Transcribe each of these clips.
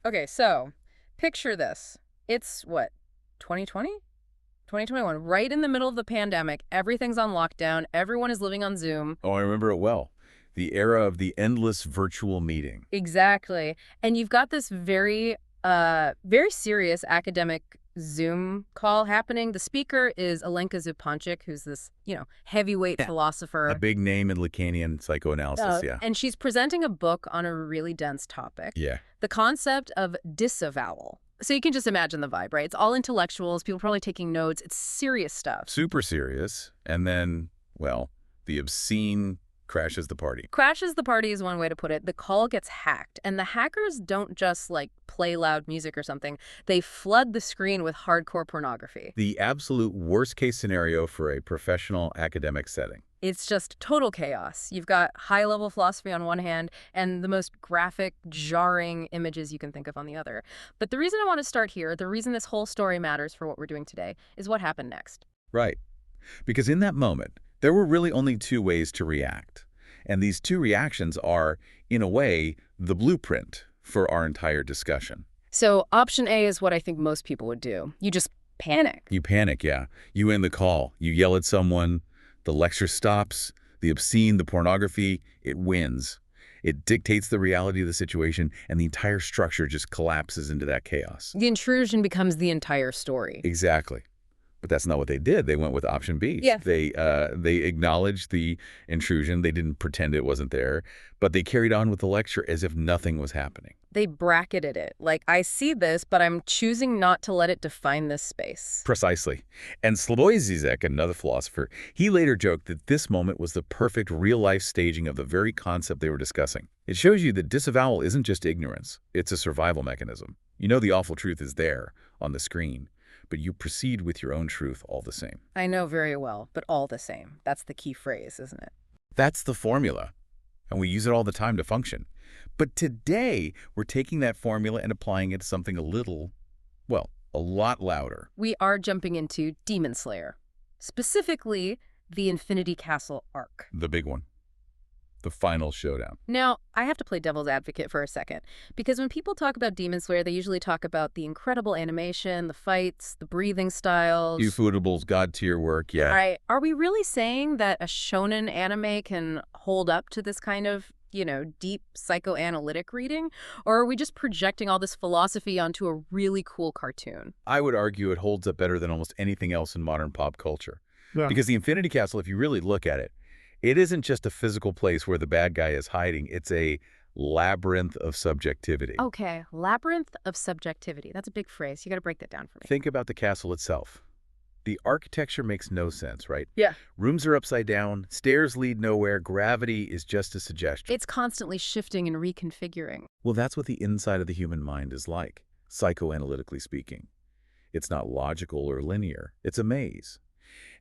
Okay, so picture this. It's what, 2020? 2021, right in the middle of the pandemic. Everything's on lockdown. Everyone is living on Zoom. Oh, I remember it well. The era of the endless virtual meeting. Exactly. And you've got this very serious academic Zoom call happening. The speaker is Alenka Zupančič, who's this, heavyweight Yeah. A philosopher. big name in Lacanian psychoanalysis, yeah. And she's presenting a book on a really dense topic. Yeah. The concept of disavowal. So you can just imagine the vibe, right? It's all intellectuals, people probably taking notes. It's serious stuff. Super serious. And then, well, the obscene crashes the party. Crashes the party is one way to put it. The call gets hacked, and the hackers don't just, play loud music or something. They flood the screen with hardcore pornography. The absolute worst-case scenario for a professional academic setting. It's just total chaos. You've got high-level philosophy on one hand and the most graphic, jarring images you can think of on the other. But the reason I want to start here, the reason this whole story matters for what we're doing today, is what happened next. Right. Because in that moment, there were really only two ways to react. And these two reactions are, in a way, the blueprint for our entire discussion. So option A is what I think most people would do. You just panic. You panic, yeah. You end the call. You yell at someone. The lecture stops. The obscene, the pornography, it wins. It dictates the reality of the situation, and the entire structure just collapses into that chaos. The intrusion becomes the entire story. Exactly. But that's not what they did. They went with option B. Yeah. They acknowledged the intrusion. They didn't pretend it wasn't there, but they carried on with the lecture as if nothing was happening. They bracketed it. I see this, but I'm choosing not to let it define this space. Precisely. And Slavoj Zizek, another philosopher, he later joked that this moment was the perfect real-life staging of the very concept they were discussing. It shows you that disavowal isn't just ignorance. It's a survival mechanism. You know the awful truth is there on the screen, but you proceed with your own truth all the same. I know very well, but all the same. That's the key phrase, isn't it? That's the formula, and we use it all the time to function. But today, we're taking that formula and applying it to something a lot louder. We are jumping into Demon Slayer, specifically the Infinity Castle arc. The big one. The final showdown. Now, I have to play devil's advocate for a second, because when people talk about Demon Slayer, they usually talk about the incredible animation, the fights, the breathing styles. Ufootables, god-tier work, yeah. All right. Are we really saying that a shonen anime can hold up to this kind of, deep psychoanalytic reading? Or are we just projecting all this philosophy onto a really cool cartoon? I would argue it holds up better than almost anything else in modern pop culture. Yeah. Because the Infinity Castle, if you really look at it, it isn't just a physical place where the bad guy is hiding. It's a labyrinth of subjectivity. Okay, labyrinth of subjectivity. That's a big phrase. You got to break that down for me. Think about the castle itself. The architecture makes no sense, right? Yeah. Rooms are upside down, stairs lead nowhere, gravity is just a suggestion. It's constantly shifting and reconfiguring. Well, that's what the inside of the human mind is like, psychoanalytically speaking. It's not logical or linear. It's a maze.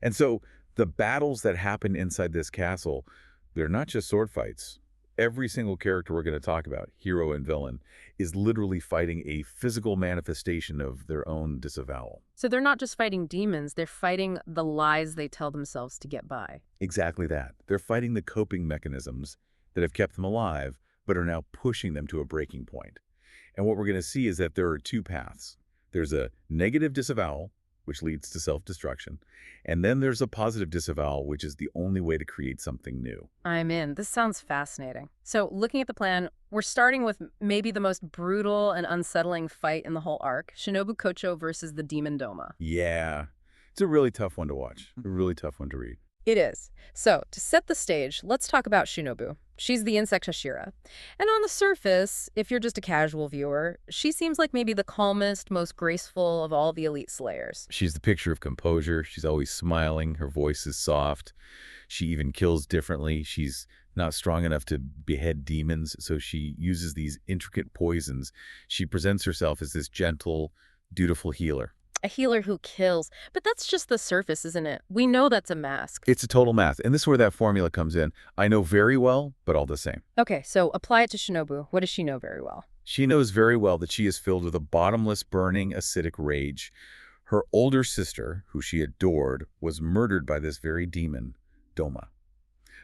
And so the battles that happen inside this castle, they're not just sword fights. Every single character we're going to talk about, hero and villain, is literally fighting a physical manifestation of their own disavowal. So they're not just fighting demons, they're fighting the lies they tell themselves to get by. Exactly that. They're fighting the coping mechanisms that have kept them alive, but are now pushing them to a breaking point. And what we're going to see is that there are two paths. There's a negative disavowal, which leads to self-destruction. And then there's a positive disavowal, which is the only way to create something new. I'm in. This sounds fascinating. So looking at the plan, we're starting with maybe the most brutal and unsettling fight in the whole arc, Shinobu Kocho versus the demon Doma. Yeah, it's a really tough one to watch, a really tough one to read. It is. So, to set the stage, let's talk about Shinobu. She's the insect Hashira. And on the surface, if you're just a casual viewer, she seems like maybe the calmest, most graceful of all the elite slayers. She's the picture of composure. She's always smiling. Her voice is soft. She even kills differently. She's not strong enough to behead demons, so she uses these intricate poisons. She presents herself as this gentle, dutiful healer. A healer who kills. But that's just the surface, isn't it? We know that's a mask. It's a total mask, and this is where that formula comes in. I know very well, but all the same. Okay, so apply it to Shinobu. What does she know very well? She knows very well that she is filled with a bottomless, burning, acidic rage. Her older sister, who she adored, was murdered by this very demon, Doma.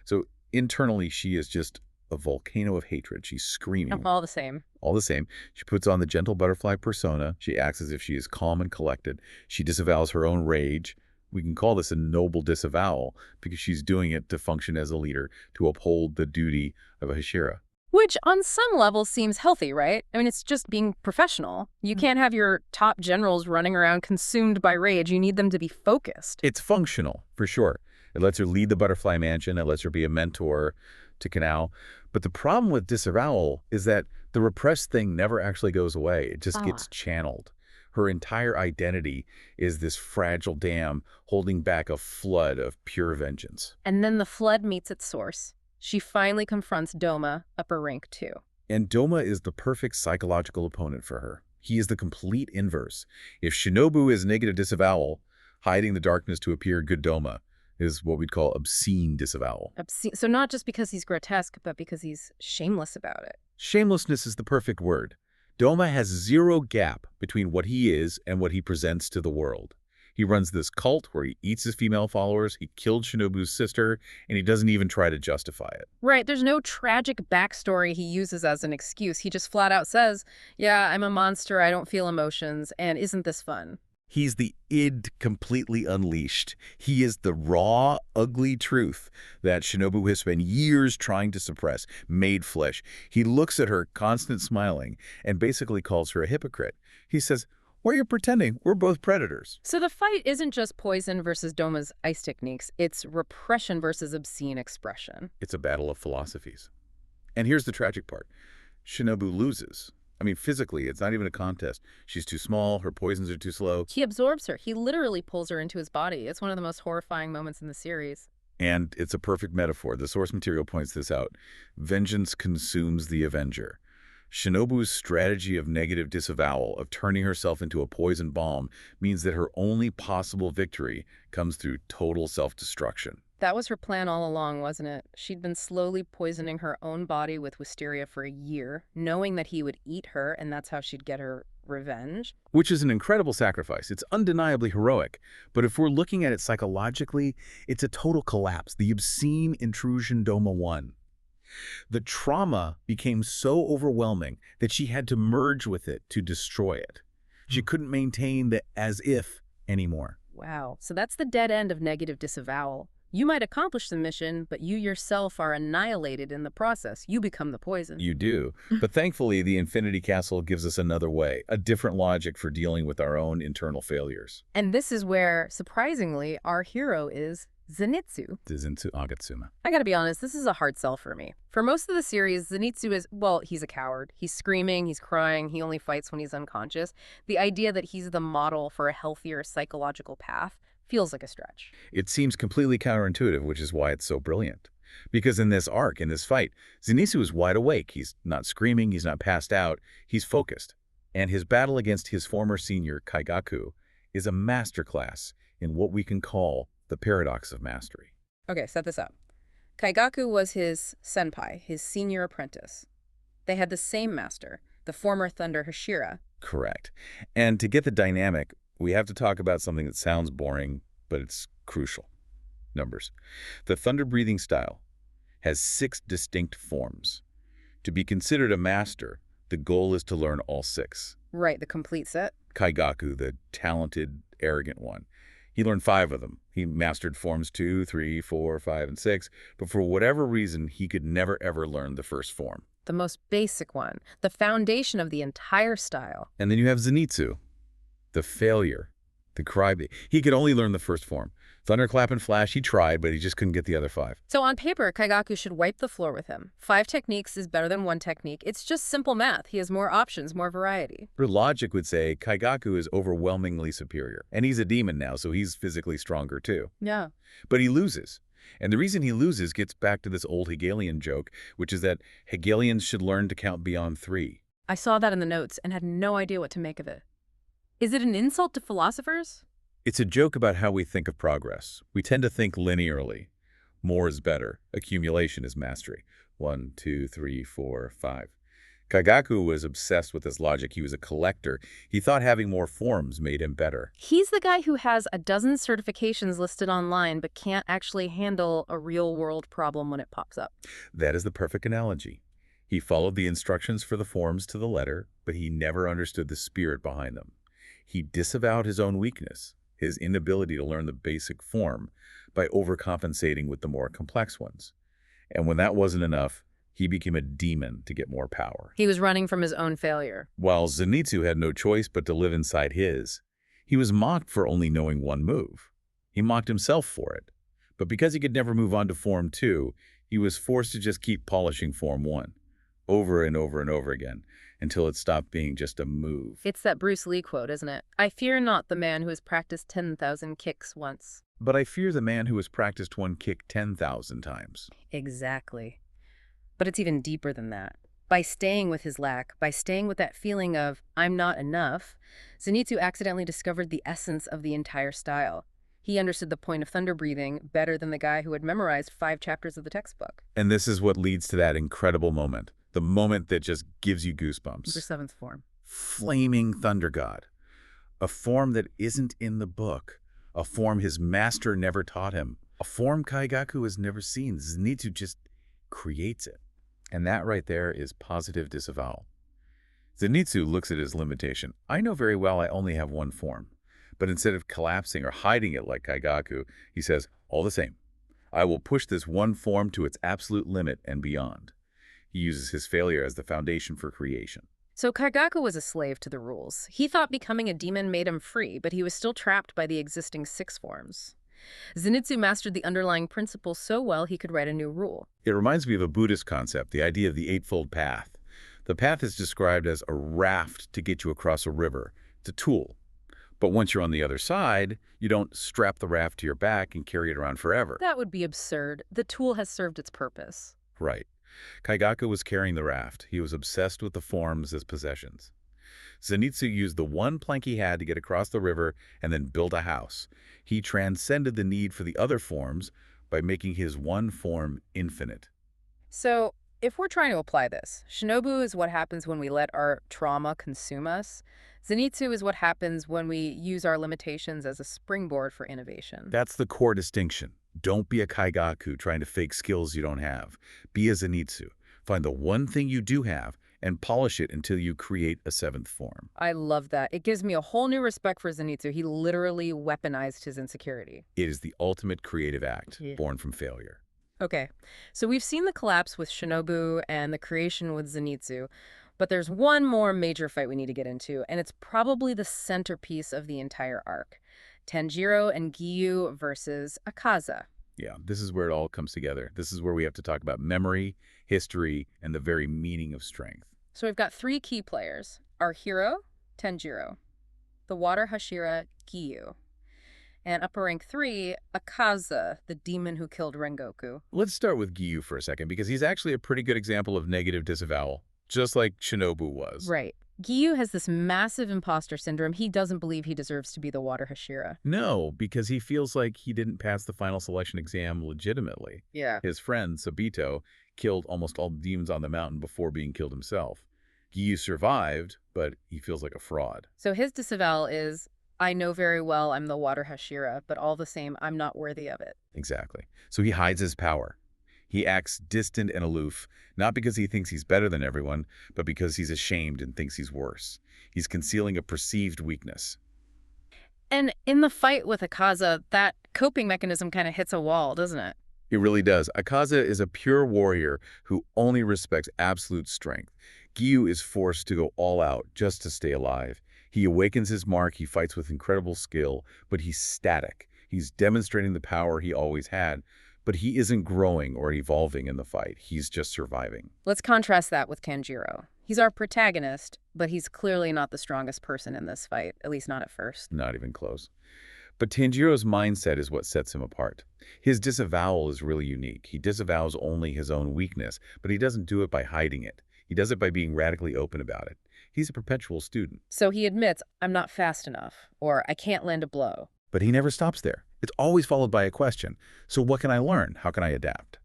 So internally, she is just a volcano of hatred. She's screaming. All the same. All the same, she puts on the gentle butterfly persona. She acts as if she is calm and collected. She disavows her own rage. We can call this a noble disavowal because she's doing it to function as a leader, to uphold the duty of a Hashira. Which on some level seems healthy, right? I mean, it's just being professional. You can't have your top generals running around consumed by rage. You need them to be focused. It's functional, for sure. It lets her lead the butterfly mansion. It lets her be a mentor to Kanao. But the problem with disavowal is that the repressed thing never actually goes away. It just gets channeled. Her entire identity is this fragile dam holding back a flood of pure vengeance. And then the flood meets its source. She finally confronts Doma, upper rank 2. And Doma is the perfect psychological opponent for her. He is the complete inverse. If Shinobu is negative disavowal, hiding the darkness to appear good Doma is what we'd call obscene disavowal. Obscene. So not just because he's grotesque, but because he's shameless about it. Shamelessness is the perfect word. Doma has zero gap between what he is and what he presents to the world. He runs this cult where he eats his female followers, he killed Shinobu's sister, and he doesn't even try to justify it. Right, there's no tragic backstory he uses as an excuse. He just flat out says, yeah, I'm a monster, I don't feel emotions, and isn't this fun? He's the id completely unleashed. He is the raw, ugly truth that Shinobu has spent years trying to suppress, made flesh. He looks at her, constant smiling, and basically calls her a hypocrite. He says, "Why are you pretending? We're both predators." So the fight isn't just poison versus Doma's ice techniques. It's repression versus obscene expression. It's a battle of philosophies. And here's the tragic part. Shinobu loses. I mean, physically, it's not even a contest. She's too small, her poisons are too slow. He absorbs her. He literally pulls her into his body. It's one of the most horrifying moments in the series. And it's a perfect metaphor. The source material points this out. Vengeance consumes the avenger. Shinobu's strategy of negative disavowal, of turning herself into a poison bomb, means that her only possible victory comes through total self-destruction. That was her plan all along, wasn't it? She'd been slowly poisoning her own body with wisteria for a year, knowing that he would eat her, and that's how she'd get her revenge. Which is an incredible sacrifice. It's undeniably heroic. But if we're looking at it psychologically, it's a total collapse. The obscene intrusion Doma won. The trauma became so overwhelming that she had to merge with it to destroy it. She couldn't maintain the as-if anymore. Wow. So that's the dead end of negative disavowal. You might accomplish the mission, but you yourself are annihilated in the process. You become the poison. You do. But thankfully, the Infinity Castle gives us another way, a different logic for dealing with our own internal failures. And this is where, surprisingly, our hero is Zenitsu. Zenitsu Agatsuma. I gotta be honest, this is a hard sell for me. For most of the series, Zenitsu is, well, he's a coward. He's screaming, he's crying, he only fights when he's unconscious. The idea that he's the model for a healthier psychological path feels like a stretch. It seems completely counterintuitive, which is why it's so brilliant. Because in this arc, in this fight, Zenitsu is wide awake. He's not screaming, he's not passed out, he's focused. And his battle against his former senior, Kaigaku, is a masterclass in what we can call the paradox of mastery. Okay, set this up. Kaigaku was his senpai, his senior apprentice. They had the same master, the former Thunder Hashira. Correct. And to get the dynamic, we have to talk about something that sounds boring, but it's crucial. Numbers. The thunder-breathing style has 6 distinct forms. To be considered a master, the goal is to learn all 6. Right, the complete set. Kaigaku, the talented, arrogant one, he learned 5 of them. He mastered forms 2, 3, 4, 5, and 6, but for whatever reason, he could never ever learn the first form. The most basic one, the foundation of the entire style. And then you have Zenitsu, the failure, the crybaby. He could only learn the first form. Thunderclap and Flash, he tried, but he just couldn't get the other 5. So on paper, Kaigaku should wipe the floor with him. 5 techniques is better than 1 technique. It's just simple math. He has more options, more variety. But logic would say Kaigaku is overwhelmingly superior. And he's a demon now, so he's physically stronger too. Yeah. But he loses. And the reason he loses gets back to this old Hegelian joke, which is that Hegelians should learn to count beyond 3. I saw that in the notes and had no idea what to make of it. Is it an insult to philosophers? It's a joke about how we think of progress. We tend to think linearly. More is better. Accumulation is mastery. 1, 2, 3, 4, 5. Kaigaku was obsessed with his logic. He was a collector. He thought having more forms made him better. He's the guy who has a dozen certifications listed online but can't actually handle a real-world problem when it pops up. That is the perfect analogy. He followed the instructions for the forms to the letter, but he never understood the spirit behind them. He disavowed his own weakness, his inability to learn the basic form, by overcompensating with the more complex ones. And when that wasn't enough, he became a demon to get more power. He was running from his own failure. While Zenitsu had no choice but to live inside his, he was mocked for only knowing one move. He mocked himself for it. But because he could never move on to Form 2, he was forced to just keep polishing Form 1, over and over and over again, until it stopped being just a move. It's that Bruce Lee quote, isn't it? I fear not the man who has practiced 10,000 kicks once. But I fear the man who has practiced one kick 10,000 times. Exactly. But it's even deeper than that. By staying with his lack, by staying with that feeling of, I'm not enough, Zenitsu accidentally discovered the essence of the entire style. He understood the point of thunder breathing better than the guy who had memorized 5 chapters of the textbook. And this is what leads to that incredible moment. The moment that just gives you goosebumps. The 7th form. Flaming Thunder God. A form that isn't in the book. A form his master never taught him. A form Kaigaku has never seen. Zenitsu just creates it. And that right there is positive disavowal. Zenitsu looks at his limitation. I know very well I only have one form. But instead of collapsing or hiding it like Kaigaku, he says, all the same, I will push this one form to its absolute limit and beyond. He uses his failure as the foundation for creation. So Kaigaku was a slave to the rules. He thought becoming a demon made him free, but he was still trapped by the existing 6 forms. Zenitsu mastered the underlying principles so well he could write a new rule. It reminds me of a Buddhist concept, the idea of the Eightfold Path. The path is described as a raft to get you across a river. It's a tool. But once you're on the other side, you don't strap the raft to your back and carry it around forever. That would be absurd. The tool has served its purpose. Right. Kaigaku was carrying the raft. He was obsessed with the forms as possessions. Zenitsu used the one plank he had to get across the river and then build a house. He transcended the need for the other forms by making his one form infinite. So, if we're trying to apply this, Shinobu is what happens when we let our trauma consume us. Zenitsu is what happens when we use our limitations as a springboard for innovation. That's the core distinction. Don't be a Kaigaku trying to fake skills you don't have. Be a Zenitsu. Find the one thing you do have and polish it until you create a 7th form. I love that. It gives me a whole new respect for Zenitsu. He literally weaponized his insecurity. It is the ultimate creative act, born from failure. Okay, so we've seen the collapse with Shinobu and the creation with Zenitsu, but there's one more major fight we need to get into, and it's probably the centerpiece of the entire arc. Tanjiro and Giyu versus Akaza. Yeah, this is where it all comes together. This is where we have to talk about memory, history, and the very meaning of strength. So we've got 3 key players. Our hero, Tanjiro. The water Hashira, Giyu. And upper rank 3, Akaza, the demon who killed Rengoku. Let's start with Giyu for a second, because he's actually a pretty good example of negative disavowal, just like Shinobu was. Right. Giyu has this massive imposter syndrome. He doesn't believe he deserves to be the water Hashira. No, because he feels like he didn't pass the final selection exam legitimately. Yeah. His friend, Sabito, killed almost all the demons on the mountain before being killed himself. Giyu survived, but he feels like a fraud. So his disavowal is, I know very well I'm the water Hashira, but all the same, I'm not worthy of it. Exactly. So he hides his power. He acts distant and aloof, not because he thinks he's better than everyone, but because he's ashamed and thinks he's worse. He's concealing a perceived weakness. And in the fight with Akaza, that coping mechanism kind of hits a wall, doesn't it? It really does. Akaza is a pure warrior who only respects absolute strength. Giyu is forced to go all out just to stay alive. He awakens his mark, he fights with incredible skill, but he's static. He's demonstrating the power he always had, but he isn't growing or evolving in the fight. He's just surviving. Let's contrast that with Tanjiro. He's our protagonist, but he's clearly not the strongest person in this fight, at least not at first. Not even close. But Tanjiro's mindset is what sets him apart. His disavowal is really unique. He disavows only his own weakness, but he doesn't do it by hiding it. He does it by being radically open about it. He's a perpetual student. So he admits, I'm not fast enough, or I can't land a blow. But he never stops there. It's always followed by a question. So what can I learn? How can I adapt?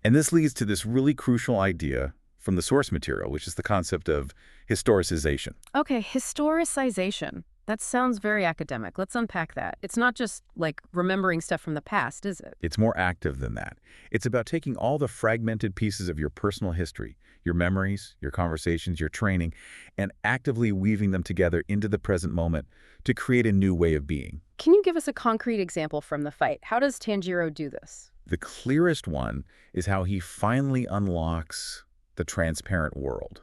And this leads to this really crucial idea from the source material, which is the concept of historicization. Okay, historicization. That sounds very academic. Let's unpack that. It's not just like remembering stuff from the past, is it? It's more active than that. It's about taking all the fragmented pieces of your personal history, your memories, your conversations, your training, and actively weaving them together into the present moment to create a new way of being. Can you give us a concrete example from the fight? How does Tanjiro do this? The clearest one is how he finally unlocks the transparent world.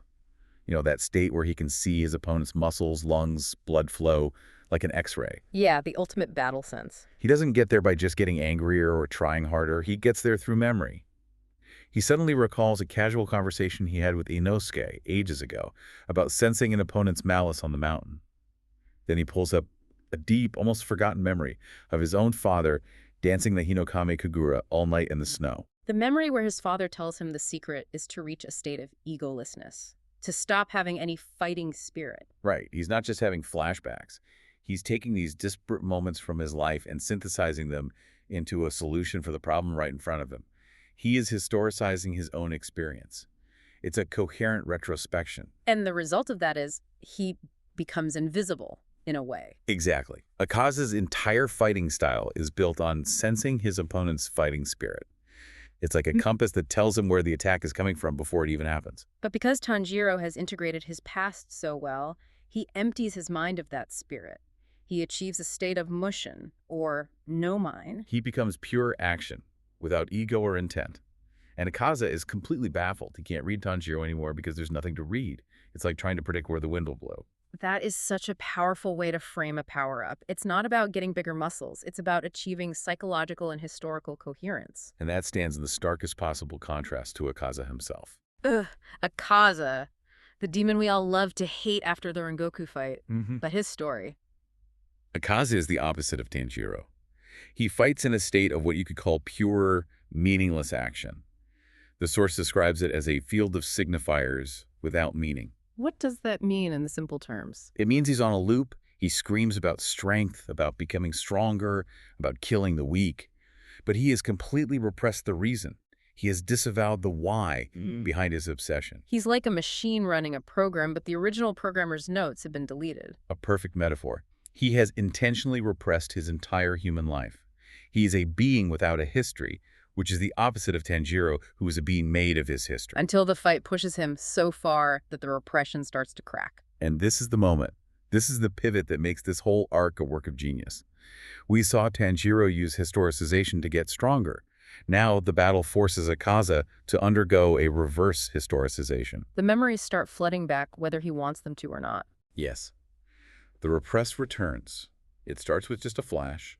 You know, that state where he can see his opponent's muscles, lungs, blood flow, like an X-ray. Yeah, the ultimate battle sense. He doesn't get there by just getting angrier or trying harder. He gets there through memory. He suddenly recalls a casual conversation he had with Inosuke ages ago about sensing an opponent's malice on the mountain. Then he pulls up a deep, almost forgotten memory of his own father dancing the Hinokami Kagura all night in the snow. The memory where his father tells him the secret is to reach a state of egolessness, to stop having any fighting spirit. Right. He's not just having flashbacks. He's taking these disparate moments from his life and synthesizing them into a solution for the problem right in front of him. He is historicizing his own experience. It's a coherent retrospection. And the result of that is he becomes invisible in a way. Exactly. Akaza's entire fighting style is built on sensing his opponent's fighting spirit. It's like a compass that tells him where the attack is coming from before it even happens. But because Tanjiro has integrated his past so well, he empties his mind of that spirit. He achieves a state of mushin, or no mind. He becomes pure action, without ego or intent. And Akaza is completely baffled. He can't read Tanjiro anymore because there's nothing to read. It's like trying to predict where the wind will blow. That is such a powerful way to frame a power-up. It's not about getting bigger muscles. It's about achieving psychological and historical coherence. And that stands in the starkest possible contrast to Akaza himself. Ugh, Akaza, the demon we all love to hate after the Rengoku fight. But his story. Akaza is the opposite of Tanjiro. He fights in a state of what you could call pure, meaningless action. The source describes it as a field of signifiers without meaning. What does that mean in the simple terms? It means he's on a loop. He screams about strength, about becoming stronger, about killing the weak. But he has completely repressed the reason. He has disavowed the why behind his obsession. He's like a machine running a program, but the original programmer's notes have been deleted. A perfect metaphor. He has intentionally repressed his entire human life. He is a being without a history, which is the opposite of Tanjiro, who is a being made of his history. Until the fight pushes him so far that the repression starts to crack. And this is the moment. This is the pivot that makes this whole arc a work of genius. We saw Tanjiro use historicization to get stronger. Now the battle forces Akaza to undergo a reverse historicization. The memories start flooding back whether he wants them to or not. Yes. The repressed returns. It starts with just a flash.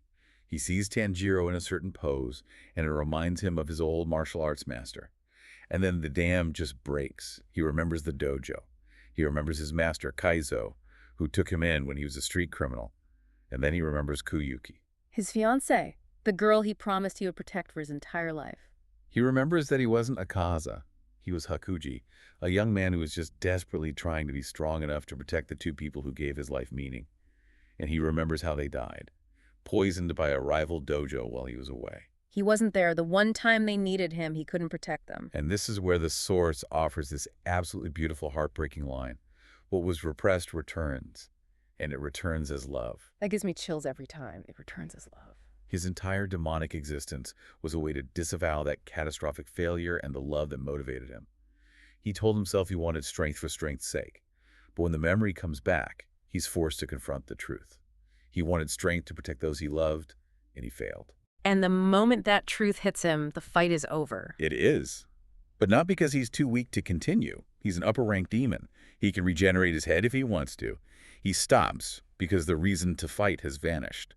He sees Tanjiro in a certain pose, and it reminds him of his old martial arts master. And then the dam just breaks. He remembers the dojo. He remembers his master, Kaizo, who took him in when he was a street criminal. And then he remembers Kuyuki. His fiancée, the girl he promised he would protect for his entire life. He remembers that he wasn't Akaza. He was Hakuji, a young man who was just desperately trying to be strong enough to protect the two people who gave his life meaning. And he remembers how they died, poisoned by a rival dojo while he was away. He wasn't there. The one time they needed him, he couldn't protect them. And this is where the source offers this absolutely beautiful, heartbreaking line. What was repressed returns, and it returns as love. That gives me chills every time. It returns as love. His entire demonic existence was a way to disavow that catastrophic failure and the love that motivated him. He told himself he wanted strength for strength's sake. But when the memory comes back, he's forced to confront the truth. He wanted strength to protect those he loved, and he failed. And the moment that truth hits him, the fight is over. It is. But not because he's too weak to continue. He's an upper-ranked demon. He can regenerate his head if he wants to. He stops because the reason to fight has vanished.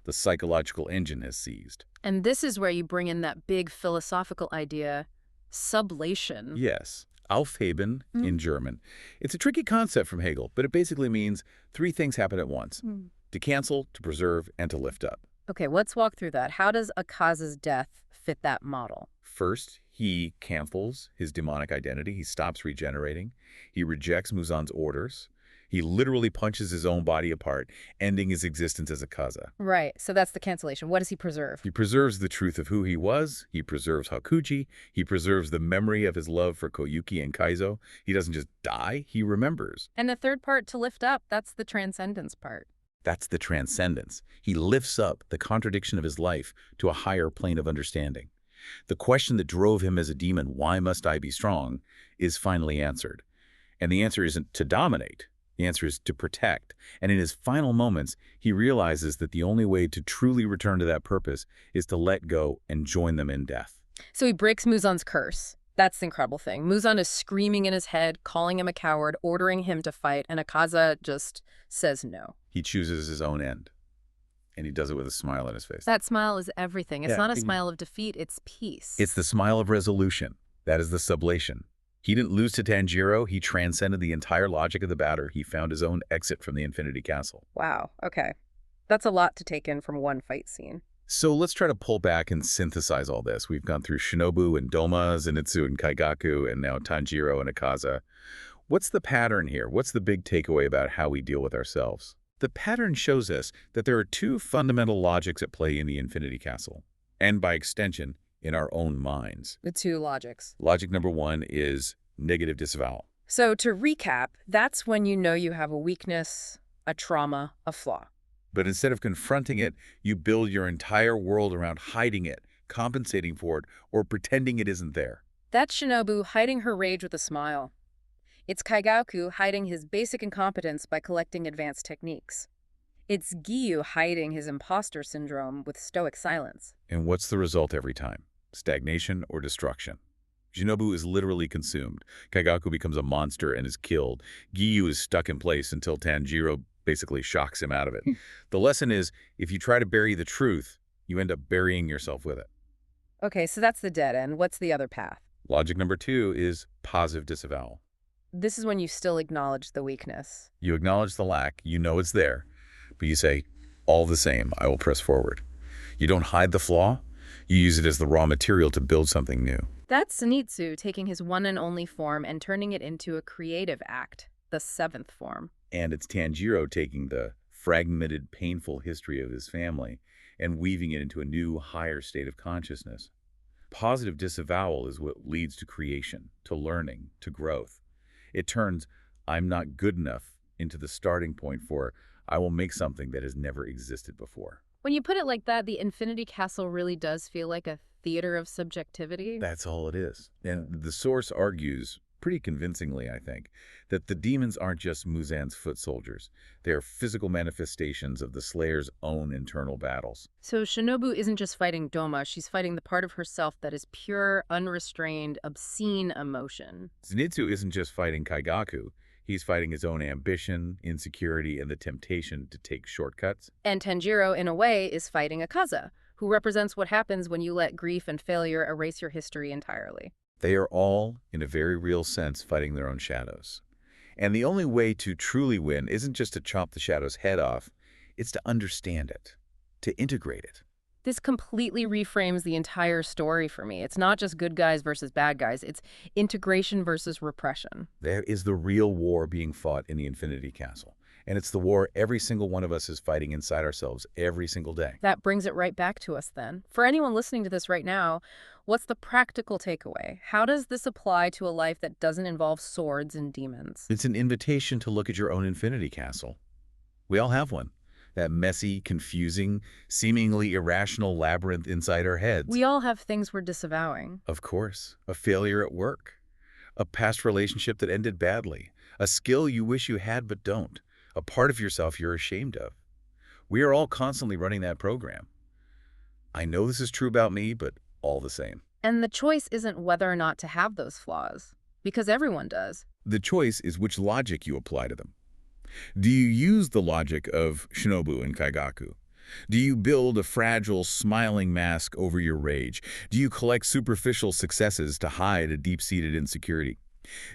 The psychological engine has seized. And this is where you bring in that big philosophical idea, sublation. Yes. Aufheben in German. It's a tricky concept from Hegel, but it basically means three things happen at once. To cancel, to preserve, and to lift up. Okay, let's walk through that. How does Akaza's death fit that model? First, he cancels his demonic identity. He stops regenerating. He rejects Muzan's orders. He literally punches his own body apart, ending his existence as Akaza. Right, so that's the cancellation. What does he preserve? He preserves the truth of who he was, he preserves Hakuji, he preserves the memory of his love for Koyuki and Kaizo. He doesn't just die, he remembers. And the third part, to lift up, that's the transcendence part. That's the transcendence. He lifts up the contradiction of his life to a higher plane of understanding. The question that drove him as a demon, why must I be strong, is finally answered. And the answer isn't to dominate. The answer is to protect. And in his final moments, he realizes that the only way to truly return to that purpose is to let go and join them in death. So he breaks Muzan's curse. That's the incredible thing. Muzan is screaming in his head, calling him a coward, ordering him to fight, and Akaza just says no. He chooses his own end. And he does it with a smile on his face. That smile is everything. It's Yeah, not a smile of defeat, it's peace. It's the smile of resolution. That is the sublation. He didn't lose to Tanjiro. He transcended the entire logic of the battle. He found his own exit from the Infinity Castle. Wow, okay. That's a lot to take in from one fight scene. So let's try to pull back and synthesize all this. We've gone through Shinobu and Doma, Zenitsu and Kaigaku, and now Tanjiro and Akaza. What's the pattern here? What's the big takeaway about how we deal with ourselves? The pattern shows us that there are two fundamental logics at play in the Infinity Castle, and by extension, in our own minds. The two logics. Logic number one is negative disavowal. So to recap, that's when you know you have a weakness, a trauma, a flaw. But instead of confronting it, you build your entire world around hiding it, compensating for it, or pretending it isn't there. That's Shinobu hiding her rage with a smile. It's Kaigaku hiding his basic incompetence by collecting advanced techniques. It's Giyu hiding his imposter syndrome with stoic silence. And what's the result every time? Stagnation or destruction. Shinobu is literally consumed. Kaigaku becomes a monster and is killed. Giyu is stuck in place until Tanjiro basically shocks him out of it. The lesson is, if you try to bury the truth, you end up burying yourself with it. Okay, so that's the dead end. What's the other path? Logic number two is positive disavowal. This is when you still acknowledge the weakness. You acknowledge the lack, you know it's there, but you say, all the same, I will press forward. You don't hide the flaw, you use it as the raw material to build something new. That's Zenitsu taking his one and only form and turning it into a creative act, the seventh form. And it's Tanjiro taking the fragmented, painful history of his family and weaving it into a new, higher state of consciousness. Positive disavowal is what leads to creation, to learning, to growth. It turns, I'm not good enough, into the starting point for, I will make something that has never existed before. When you put it like that, the Infinity Castle really does feel like a theater of subjectivity. That's all it is. And the source argues, pretty convincingly, I think, that the demons aren't just Muzan's foot soldiers. They are physical manifestations of the Slayer's own internal battles. So Shinobu isn't just fighting Doma, she's fighting the part of herself that is pure, unrestrained, obscene emotion. Zenitsu isn't just fighting Kaigaku. He's fighting his own ambition, insecurity, and the temptation to take shortcuts. And Tanjiro, in a way, is fighting Akaza, who represents what happens when you let grief and failure erase your history entirely. They are all, in a very real sense, fighting their own shadows. And the only way to truly win isn't just to chop the shadow's head off, it's to understand it, to integrate it. This completely reframes the entire story for me. It's not just good guys versus bad guys. It's integration versus repression. There is the real war being fought in the Infinity Castle. And it's the war every single one of us is fighting inside ourselves every single day. That brings it right back to us then. For anyone listening to this right now, what's the practical takeaway? How does this apply to a life that doesn't involve swords and demons? It's an invitation to look at your own Infinity Castle. We all have one. That messy, confusing, seemingly irrational labyrinth inside our heads. We all have things we're disavowing. Of course. A failure at work. A past relationship that ended badly. A skill you wish you had but don't. A part of yourself you're ashamed of. We are all constantly running that program. I know this is true about me, but all the same. And the choice isn't whether or not to have those flaws, because everyone does. The choice is which logic you apply to them. Do you use the logic of Shinobu and Kaigaku? Do you build a fragile, smiling mask over your rage? Do you collect superficial successes to hide a deep-seated insecurity?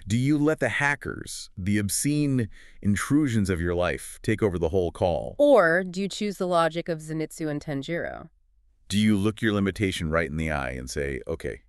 Do you let the hackers, the obscene intrusions of your life, take over the whole call? Or do you choose the logic of Zenitsu and Tanjiro? Do you look your limitation right in the eye and say, okay,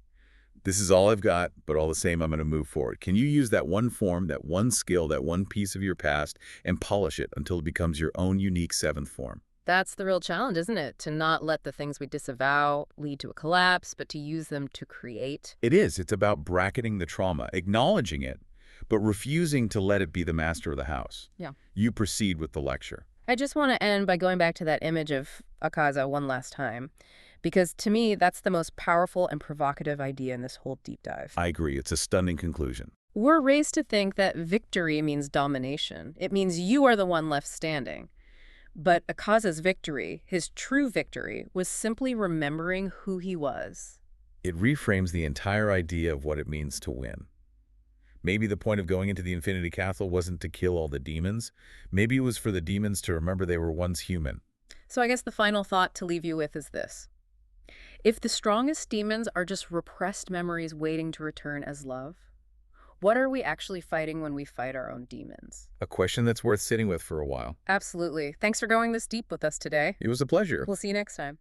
This is all I've got, but all the same, I'm going to move forward. Can you use that one form, that one skill, that one piece of your past, and polish it until it becomes your own unique seventh form? That's the real challenge, isn't it? To not let the things we disavow lead to a collapse, but to use them to create. It is. It's about bracketing the trauma, acknowledging it, but refusing to let it be the master of the house. Yeah. You proceed with the lecture. I just want to end by going back to that image of Akaza one last time, because to me, that's the most powerful and provocative idea in this whole deep dive. I agree. It's a stunning conclusion. We're raised to think that victory means domination. It means you are the one left standing. But Akaza's victory, his true victory, was simply remembering who he was. It reframes the entire idea of what it means to win. Maybe the point of going into the Infinity Castle wasn't to kill all the demons. Maybe it was for the demons to remember they were once human. So I guess the final thought to leave you with is this. If the strongest demons are just repressed memories waiting to return as love, what are we actually fighting when we fight our own demons? A question that's worth sitting with for a while. Absolutely. Thanks for going this deep with us today. It was a pleasure. We'll see you next time.